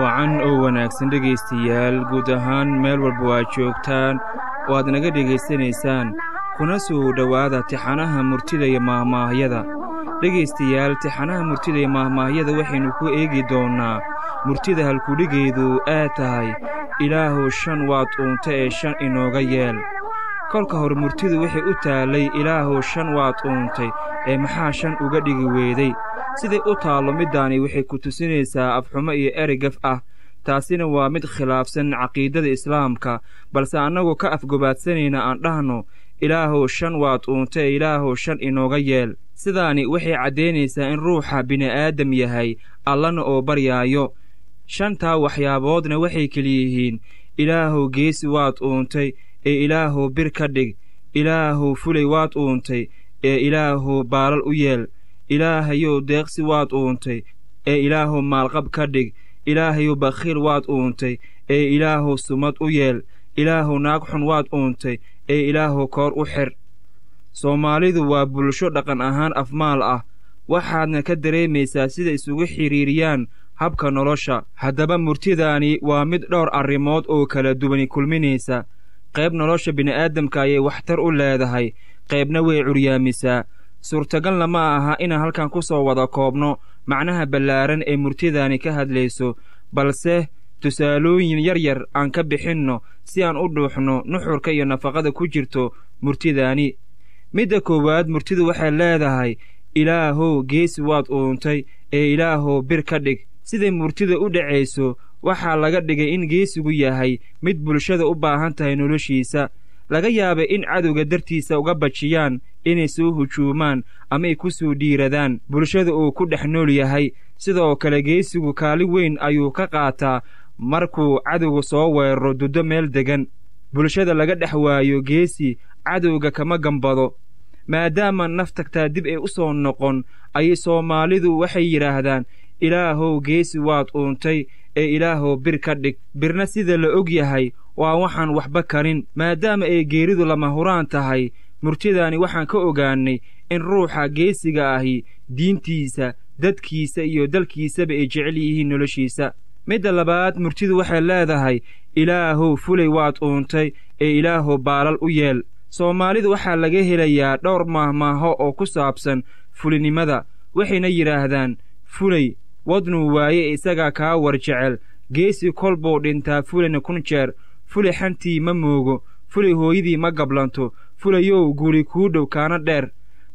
wacan oo wanaagsan dhegaystayaal guud ahaan meel walba waa joogtaan oo aad naga dhegaysanaysaan kuna soo dhowaada tixanaha murtida iyo maahmaahyada dhegaystayaal tixanaha murtida iyo maahmaahyada waxaynu ku eegi doonnaa murtida halkudhigeedu aad tahay ilaahow shan waad uunta ee shan inooga yeel kolka hore murtidu waxay u taallay ilaahow shan waad uuntay ee maxaa shan uga dhigi weeday siday u taallo middaani waxay ku tusinaysaa afxumo iyo erigaf ah taasina waa mid khilaafsan caqiidada islaamka balse annagoo ka afgobaadsanayna aan dhahno ilaahow shan waad uunta ee ilaahow shan inooga yeel sidaani waxay caddaynaysaa in ruuxa bini'aadam yahay allana oo baryaayo shantaa waxyaaboodna waxay keliyihiin ilaahow geesi waad uuntay ee ilaahow bir ka dhig ilaahow fulay waad uuntay ee ilaahow baalal u yeel ilaahayow deeqsi waad uuntay ee ilaahow maalqab ka dhig ilaahayow bakhiil waad uuntay ee ilaahow sumad u yeel ilaahow naag xun waad uuntay ee ilaahow koor u xir soomaalidu waa bulsho dhaqan ahaan afmaal ah waxaadna ka dareemaysaa sida isugu xidhiiriyaan habka nolosha haddaba murtidaani waa mid dhowr arrimood oo kala duwani kulminaysa qayb nolosha bini'aadamka ayay waxtar u leedahay qaybna way curyaamisaa suurtagalna ma aha inaan halkan ku soo wada koobno macnaha ballaaran ee murtidaani ka hadlayso balse tusaalooyin yar yar aan ka bixinno si aan u dhuuxno nuxurka iyo nafaqada ku jirto murtidaani midda koowaad murtidu waxay leedahay ilaahow geesi waad uuntay ee ilaahow bir ka dhig siday murtida u dhacayso waxaa laga dhigay in geesigu yahay mid bulshada u baahan tahay noloshiisa laga yaabay in cadowga dartiisa uga bajiyaan inay soo hujuumaan ama ay ku soo dhiiradaan bulshada uu ku dhex nool yahay sidoo kale geesigu kaali weyn ayuu ka qaataa markuu cadowga soo weeraro duddo meel degan bulshada laga dhex waayo geesi cadowga kama gambado maadaama naf tagtaa dib ay u soo noqon ayay soomaalidu waxay yidhaahdaan ilaahow geesi waad uuntay ee ilaahow bir ka dhig birna sida la og yahay waa waxaan waxba karin maadaama ay geeridu lama huraan tahay murtidaani waxaan ka ogaannay in ruuxa geesiga ahi diintiisa dadkiisa iyo dalkiisaba ay jecel yihiin noloshiisa midda labaad murtidu waxay leedahay ilaahow fulay waad uuntay ee ilaahow baalal u yeel soomaalidu waxaa laga helayaa dhowr maahmaaho oo ku saabsan fulinimada waxayna yidhaahdaan fulay wadnuu waaye isagaa kaa war jecel geesi kol buu dhintaa fulayna kun jeer fulay xantii ma moogo fulay hooyadii ma gablanto fulayow guri kuu dhow kaana dheer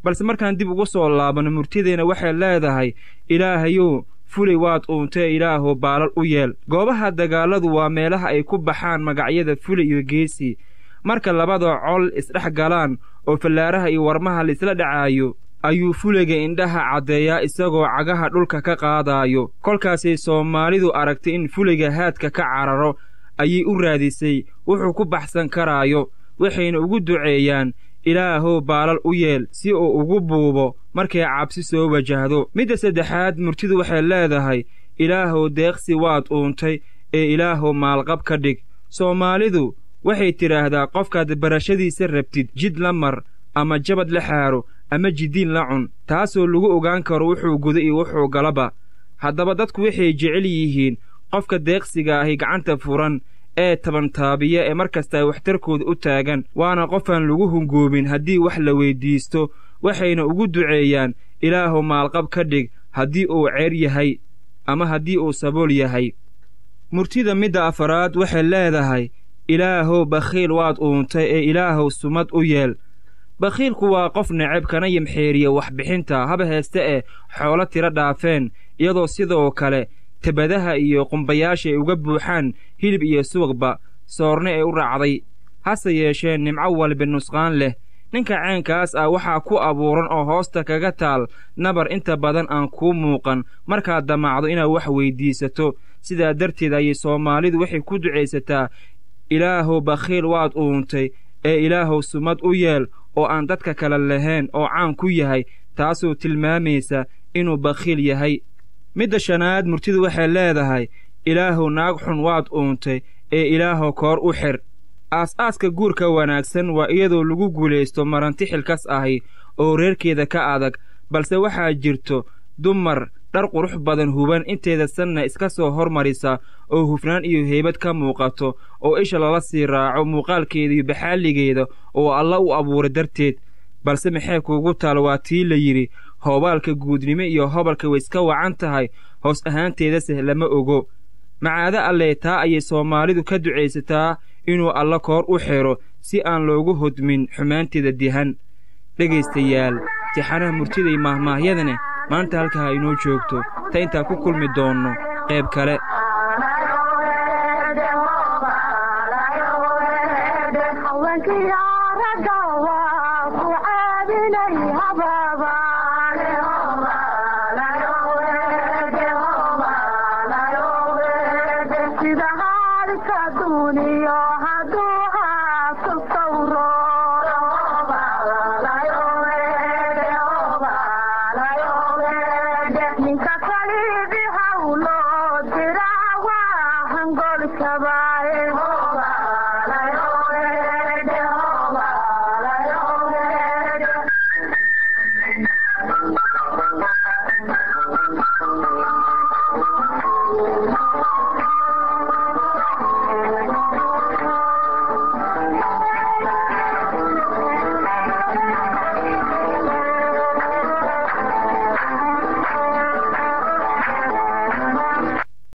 balse markaan dib ugu soo laabanno murtideenna waxay leedahay ilaahayow fulay waad uuntay ilaahow baalal u yeel goobaha dagaalladu waa meelaha ay ku baxaan magacyada fulay iyo geesi marka labada col isdhex galaan oo fallaaraha iyo warmaha laisla dhacaayo ayuu fulayga indhaha caddeeyaa isagoo cagaha dhulka ka qaadaayo kolkaasay soomaalidu aragtay in fulayga haadka ka cararo ayay u raadisay wuxuu ku baxsan karaayo waxayna ugu duceeyaan ilaahow baalal u yeel si uu ugu buubo markay cabsi soo wajahdo midda saddexaad murtidu waxay leedahay ilaahow deeqsi waad uuntay ee ilaahow maalqab ka dhig soomaalidu waxay tidhaahdaa qofkaad barashadiisa rabtid jid la mar ama jabad la xaaro ama jiddiin la cun taasoo lagu ogaan karo wuxuu guda iyo wuxuu galaba haddaba dadku waxay jecel yihiin qofka deeqsiga ahi gacanta furan ee tabantaabiya ee mar kasta waxtarkooda u taagan waana qofaan lagu hungoobin haddii wax la weyddiisto waxayna ugu duceeyaan ilaahow maalqab ka dhig haddii uu ceer yahay ama haddii uu sabool yahay murtida midda afaraad waxay leedahay ilaahow bakhiil waad uuntay ee ilaahow sumad u yeel bakhiilku waa qof necab kana yimxeeriya waxbixinta haba heeste ee xoolo tiro dhaafeen iyadoo sidoo kale tebadaha iyo qumbayaasha ay uga buuxaan hilib iyo subagba soorne ee u raacday hase yeeshee nimco walba nusqaan leh ninka ceenkaas ah waxaa ku abuuran oo hoosta kaga taal nabar inta badan aan kuu muuqan markaad damacdo inaad wax weyddiisato sidaa darteed ayay soomaalidu waxay ku ducaysataa ilaahow bakhiil waad uuntay ee ilaahow sumad u yeel oo aan dadka kale lahayn oo caan ku yahay taasoo tilmaamaysa inuu bakhiil yahay midda shanaad murtidu waxay leedahay ilaahow naag xun waad uuntay ee ilaahow koor u xir aas-aaska guurka wanaagsan waa iyadoo lagu guulaysto maranti xilkas ahi oo reerkeeda ka adag balse waxaa jirto dumar dhar qurux badan huban inteeda sanna iska soo hormarisa oo hufnaan iyo heybad ka muuqato oo isha lala sii raaco muuqaalkeeda iyo baxaaligeeda oo alla u abuuray darteed balse maxay kuugu taal waa tii la yidhi hoobaalka guudnimo iyo hobalka way iska wacan tahay hoos ahaanteedase lama ogo macaado allee taa ayay soomaalidu ka ducaysataa inuu alla koor u xidho si aan loogu hodmin xumaanteeda dihan dhegaystayaal tixanaha murtida iyo maahmaahyadane maanta halkaa inoo joogto ta intaa ku kulmi doonno qayb kale haweenkii aragga waa ku caabinay haba